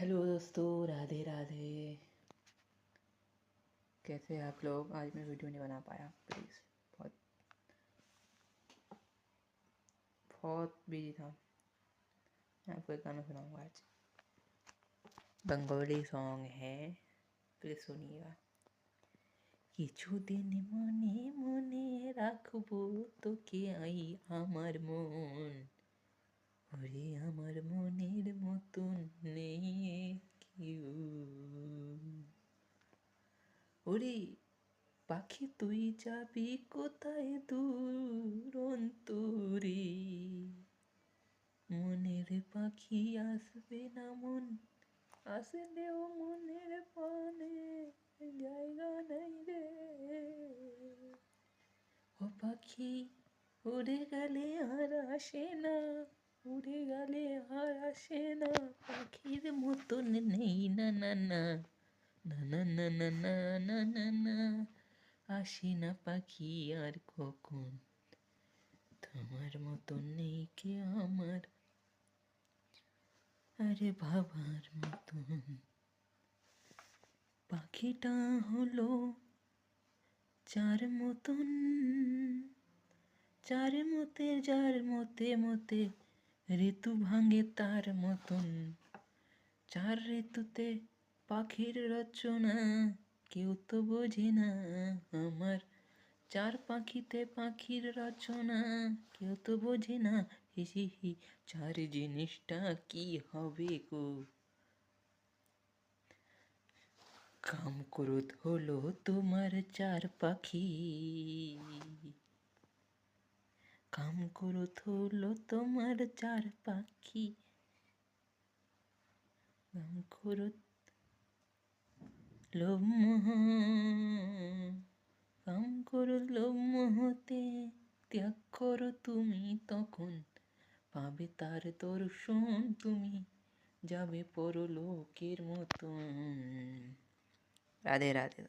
Hello दोस्तों, राधे राधे। कैसे हैं आप लोग? आज मैं वीडियो नहीं बना पाया, प्लीज़। बहुत बहुत बिजी था। मैं आपको एक गाना सुनाऊंगा आज। बंगाली सॉन्ग है, प्लीज़ सुनिएगा। কিছুদিন মনে মনে রাখবো তোকে আই আমার মন, ওরে আমার মনের মতন নেই কেউ। ওরে পাখি তুই যাবি কোথায় দূর অন্তরে, মনের পাখি আসবে না মন, আসলেও মনের পানে জায়গা নেই রে। ও পাখি উড়ে গেলে আর আসে না, উড়ে গেলে আর আসে না, পাখির মতন নেই না না না না না না না না না না না, আসে না পাখি আর কখন, তোমার মতন নেই কে আমার, আরে ভাবার মতন। পাখিটা হলো যার মতন, যার মতে যার মতে মতে ঋতু ভাঙে তার মতন, চার ঋতুতে পাখির রচনা কেউ তো বোঝে না আমার, চার পাখিতে পাখির রচনা কেউ তো বোঝে না, হি হি চার জিনিসটা কি হবে গো। কাম ক্রোধ হলো তোমার চার পাখি, কাম ক্রোধ হলো তোমার চার পাখি, কাম ক্রোধ লোভ মোহ, কাম করো লোভ মোহতে ত্যাগ করো তুমি, তখন পাবে তার দর্শন, তুমি যাবে পরলোকের মতন। রাধে রাধে।